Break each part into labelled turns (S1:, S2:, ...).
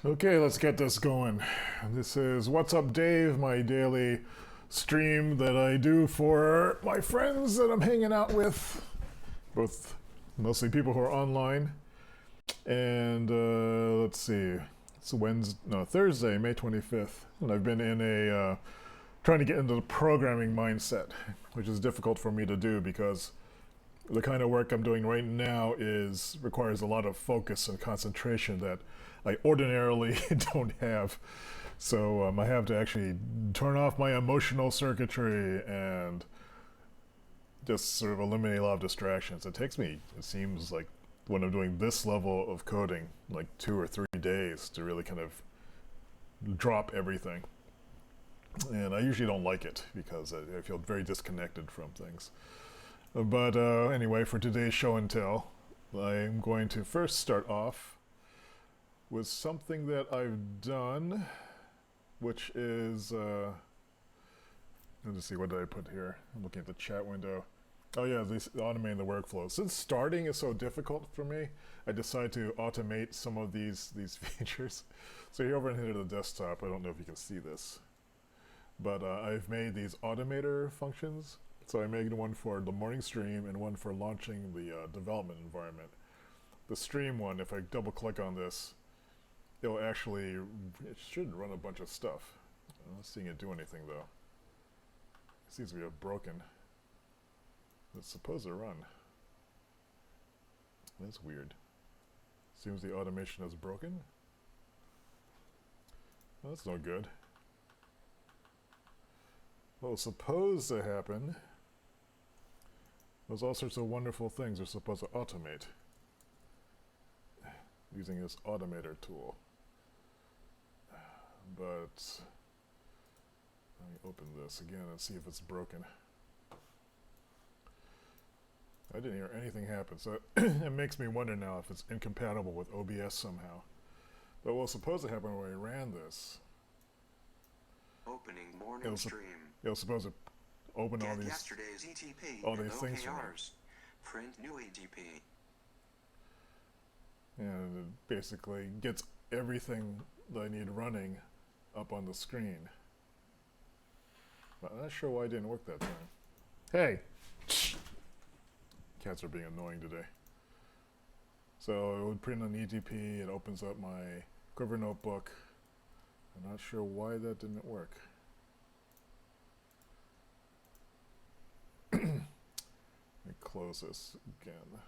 S1: Okay, let's get this going. This is What's Up Dave, my daily stream that I do for my friends that I'm hanging out with, both mostly people who are online. And let's see, it's Thursday, May 25th, and I've been in a trying to get into the programming mindset, which is difficult for me to do because the kind of work I'm doing right now requires a lot of focus and concentration that I ordinarily don't have. So I have to actually turn off my emotional circuitry and just sort of eliminate a lot of distractions. It takes me, it seems like, when I'm doing this level of coding, like 2 or 3 days to really kind of drop everything. And I usually don't like it because I feel very disconnected from things. But anyway, for today's show and tell, I'm going to first start off with something that I've done, which is, let's see, what did I put here? I'm looking at the chat window. Oh yeah, automating the workflow. Since starting is so difficult for me, I decided to automate some of these features. So here over here to the desktop, I don't know if you can see this, but I've made these Automator functions. So I made one for the morning stream and one for launching the development environment. The stream one, if I double click on this, it should run a bunch of stuff. I'm not seeing it do anything though. It seems to be broken. It's supposed to run. That's weird. Seems the automation is broken. Well, that's no good. What was supposed to happen was all sorts of wonderful things are supposed to automate using this Automator tool. But let me open this again and see if it's broken. I didn't hear anything happen, so it makes me wonder now if it's incompatible with OBS somehow. But what was supposed to happen when I ran this,
S2: opening morning stream.
S1: It was supposed to open
S2: Get
S1: all these
S2: yesterday's ETP
S1: all
S2: and
S1: these things for me.
S2: OKRs. Print new ETP.
S1: And it basically gets everything that I need running up on the screen. But I'm not sure why it didn't work that time. Hey! Cats are being annoying today. So it would print an ETP, it opens up my Quiver notebook. I'm not sure why that didn't work. Let me close this again.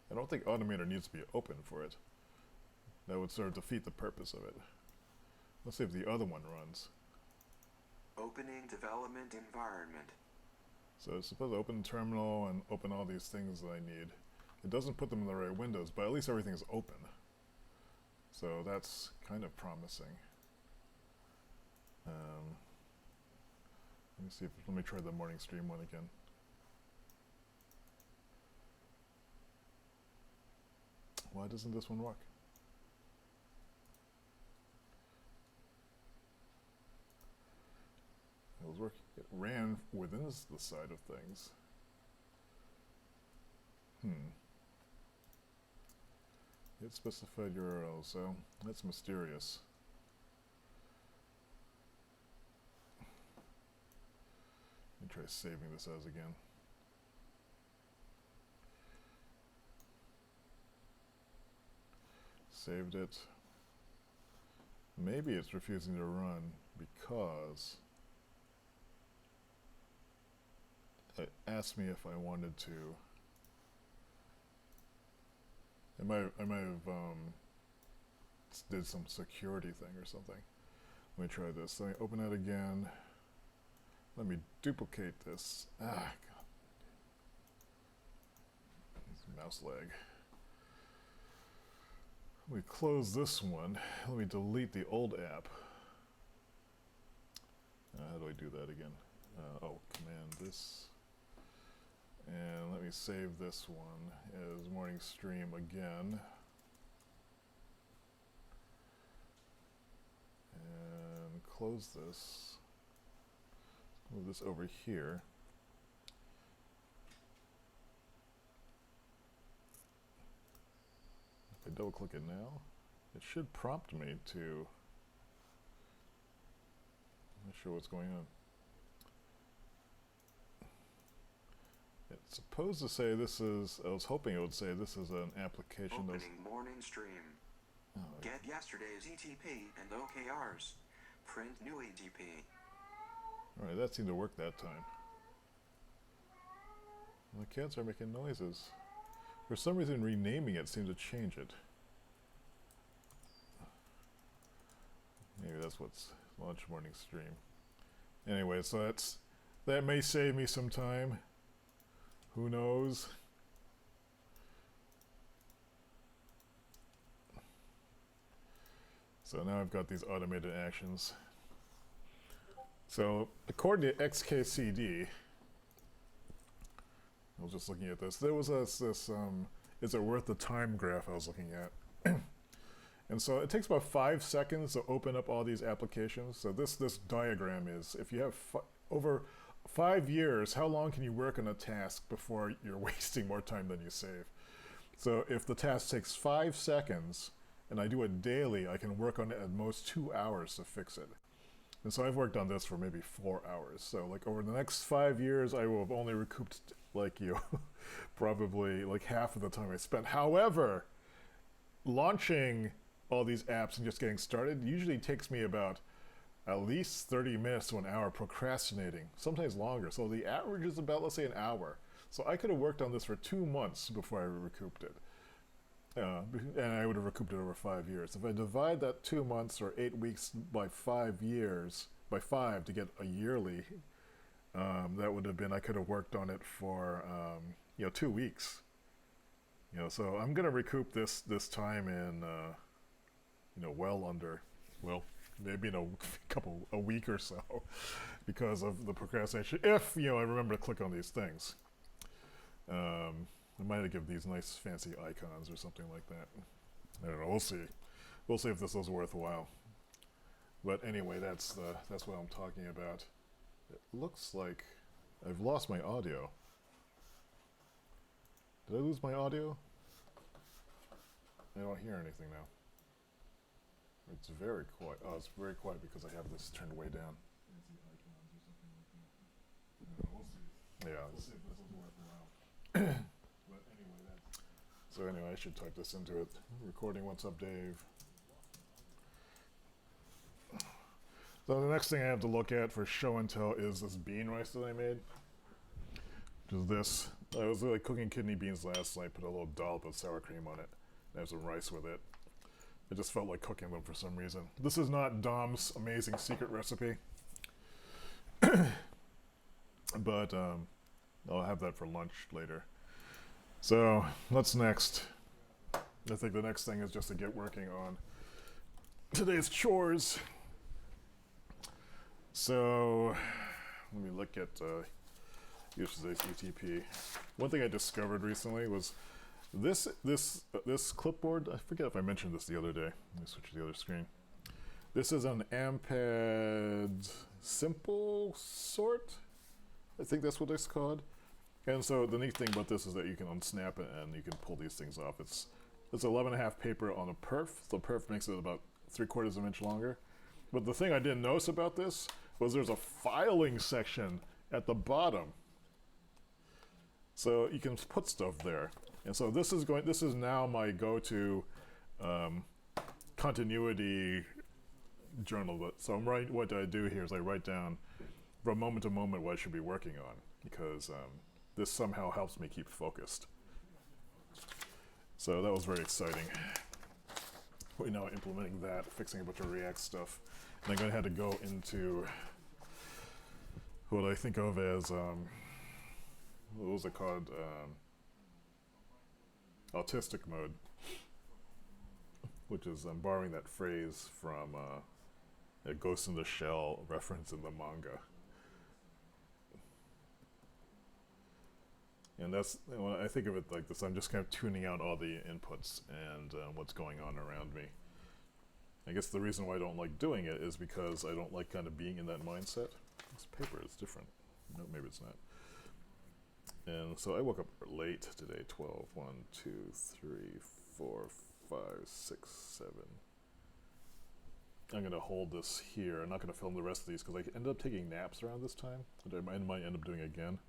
S1: I don't think Automator needs to be open for it. That would sort of defeat the purpose of it. Let's see if the other one runs.
S2: Opening development environment.
S1: So it's supposed to open terminal and open all these things that I need. It doesn't put them in the right windows, but at least everything's open. So that's kind of promising. Let me try the morning stream one again. Why doesn't this one work? It was working. It ran within the side of things. It specified URL, so that's mysterious. Let me try saving this as again. Saved it. Maybe it's refusing to run because it asked me if I wanted to. I might have did some security thing or something. Let me try this. Let me open it again. Let me duplicate this. Ah, God. Mouse lag. Let me close this one. Let me delete the old app. How do I do that again? Command this. And let me save this one as morning stream again. And close this. Move this over here. If I double click it now, It should prompt me to... I'm not sure what's going on. It's supposed to say this is... I was hoping it would say this is an application that's...
S2: Opening morning stream.
S1: Oh,
S2: Get yesterday's ETP and OKRs. Print new ETP.
S1: Alright, that seemed to work that time. The cats are making noises. For some reason, renaming it seemed to change it. Maybe that's what's launch morning stream. Anyway, so that may save me some time. Who knows? So now I've got these automated actions. So according to XKCD, I was just looking at this. There was this is it worth the time graph I was looking at. And so it takes about 5 seconds to open up all these applications. So this diagram is, if you have over 5 years, how long can you work on a task before you're wasting more time than you save? So if the task takes 5 seconds, and I do it daily, I can work on it at most 2 hours to fix it. And so I've worked on this for maybe 4 hours. So like over the next 5 years, I will have only recouped, like probably like half of the time I spent. However, launching all these apps and just getting started usually takes me about at least 30 minutes to an hour procrastinating, sometimes longer. So the average is about, let's say, an hour. So I could have worked on this for 2 months before I recouped it. And I would have recouped it over 5 years. If I divide that 2 months or 8 weeks by 5 years, by 5 to get a yearly, that would have been, I could have worked on it for 2 weeks. So I'm going to recoup this time in well under, maybe in a week or so, because of the procrastination. If I remember to click on these things. I might have given these nice fancy icons or something like that. I don't know. We'll see. We'll see if this was worthwhile. But anyway, that's what I'm talking about. It looks like I've lost my audio. Did I lose my audio? I don't hear anything now. It's very quiet. Oh, it's very quiet because I have this turned way down. Yeah. We'll see if this was worthwhile. So anyway, I should type this into it. Recording, what's up, Dave? So the next thing I have to look at for show and tell is this bean rice that I made. Which is this. I was like cooking kidney beans last night, put a little dollop of sour cream on it, and have some rice with it. I just felt like cooking them for some reason. This is not Dom's amazing secret recipe. But I'll have that for lunch later. So, what's next? I think the next thing is just to get working on today's chores. So, let me look at yesterday's ETP. One thing I discovered recently was this clipboard. I forget if I mentioned this the other day. Let me switch to the other screen. This is an Ampad Simple Sort. I think that's what it's called. And so the neat thing about this is that you can unsnap it and you can pull these things off. It's 11.5 paper on a perf. The perf makes it about 3/4 of an inch longer. But the thing I didn't notice about this was there's a filing section at the bottom. So you can put stuff there. And so this is now my go-to continuity journal. So what I do here is I write down from moment to moment what I should be working on, because this somehow helps me keep focused. So that was very exciting. We're now implementing that, fixing a bunch of React stuff. And I'm going to have to go into what I think of as, what was it called? Autistic mode, which is borrowing that phrase from a Ghost in the Shell reference in the manga. And that's, when I think of it like this, I'm just kind of tuning out all the inputs and what's going on around me. I guess the reason why I don't like doing it is because I don't like kind of being in that mindset. This paper is different. No, maybe it's not. And so I woke up late today, 12, 1, 2, 3, 4, 5, 6, 7. I'm gonna hold this here. I'm not gonna film the rest of these because I ended up taking naps around this time, which I might end up doing again.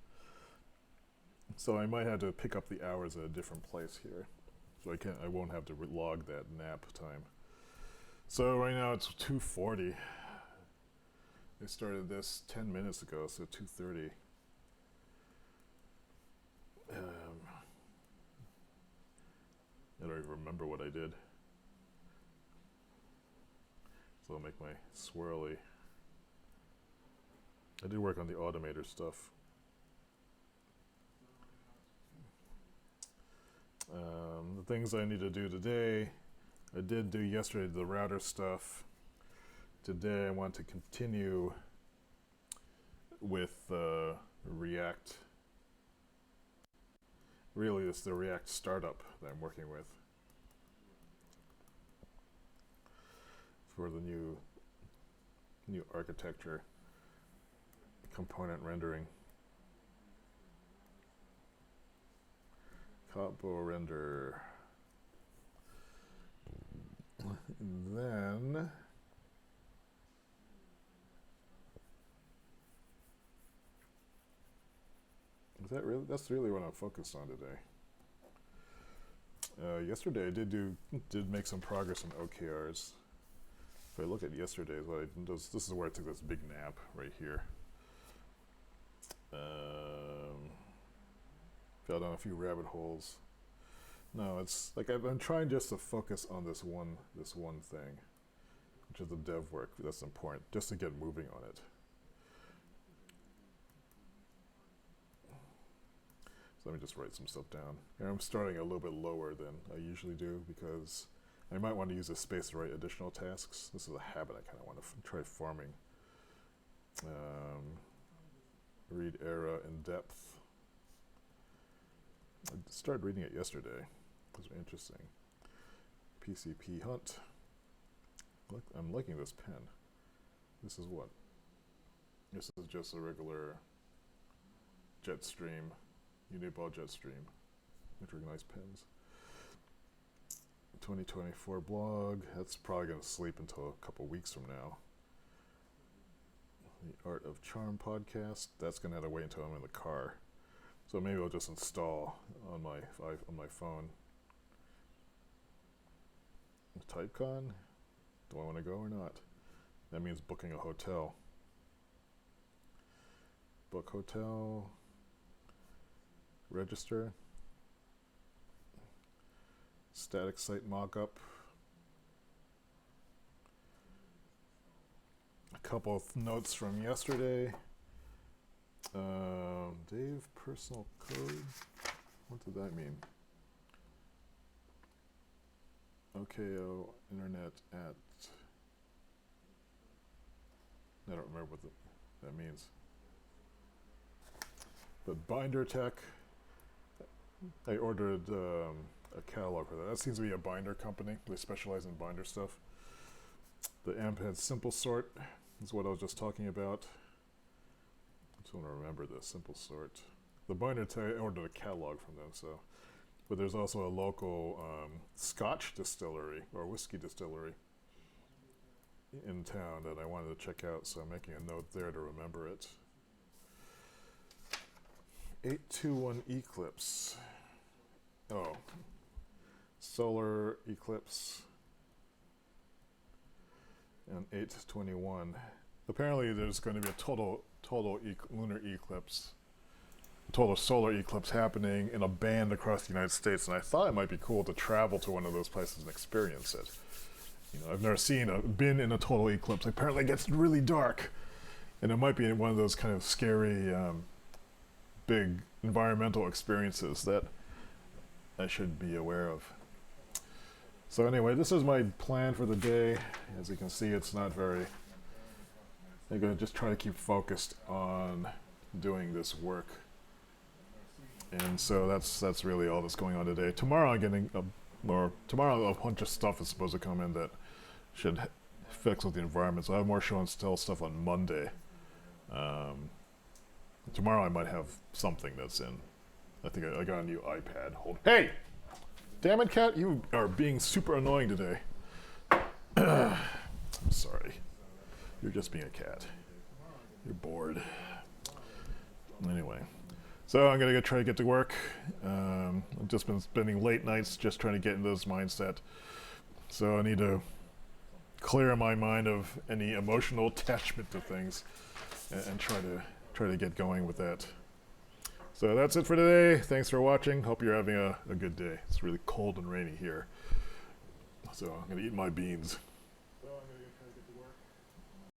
S1: So I might have to pick up the hours at a different place here, so I won't have to log that nap time. So right now it's 2:40. I started this 10 minutes ago, so 2:30. I don't even remember what I did. So I'll make my swirly. I did work on the Automator stuff. The things I need to do today, I did do yesterday, the router stuff. Today I want to continue with React. Really, it's the React startup that I'm working with for the new architecture, component rendering. Combo render. And then that's really what I'm focused on today. Yesterday I did make some progress on OKRs. If I look at yesterday's, this is where I took this big nap right here. Fell down a few rabbit holes. No, it's like I'm trying just to focus on this one thing, which is the dev work. That's important, just to get moving on it. So let me just write some stuff down. And I'm starting a little bit lower than I usually do because I might want to use this space to write additional tasks. This is a habit I kind of want to try forming. Read era in depth. I started reading it yesterday. It was interesting. PCP hunt. Look, I'm liking this pen. This is what? This is just a regular Jetstream, Uniball Jetstream, which are nice pens. 2024 blog. That's probably going to sleep until a couple weeks from now. The Art of Charm podcast. That's going to have to wait until I'm in the car. So maybe I'll just install on my phone. TypeCon. Do I want to go or not? That means booking a hotel. Book hotel. Register. Static site mockup. A couple of notes from yesterday. Dave, personal code. What did that mean? OKO internet at. I don't remember what that means. But Binder Tech. I ordered a catalog for that. That seems to be a binder company. They specialize in binder stuff. The AmpHead Simple Sort is what I was just talking about. I just want to remember the Simple Sort. The binder tech, I ordered a catalog from them. So, but there's also a local Scotch distillery or whiskey distillery in town that I wanted to check out. So I'm making a note there to remember it. 821 Eclipse. Oh, solar eclipse and 821. Apparently there's going to be a total lunar eclipse, total solar eclipse happening in a band across the United States, and I thought it might be cool to travel to one of those places and experience it. You know, I've never been in a total eclipse. Apparently it gets really dark, and it might be one of those kind of scary big environmental experiences that I should be aware of. So anyway, this is my plan for the day. As you can see, it's not very. I'm going to just try to keep focused on doing this work. And so that's really all that's going on today. Tomorrow tomorrow a bunch of stuff is supposed to come in that should fix with the environment. So I have more show and tell stuff on Monday. Tomorrow I might have something that's in. I think I got a new iPad. Hey! Damn it, cat, you are being super annoying today. I'm sorry. You're just being a cat. You're bored. Anyway, so I'm gonna try to get to work. I've just been spending late nights just trying to get into this mindset. So I need to clear my mind of any emotional attachment to things and try to get going with that. So that's it for today. Thanks for watching. Hope you're having a good day. It's really cold and rainy here. So I'm gonna eat my beans.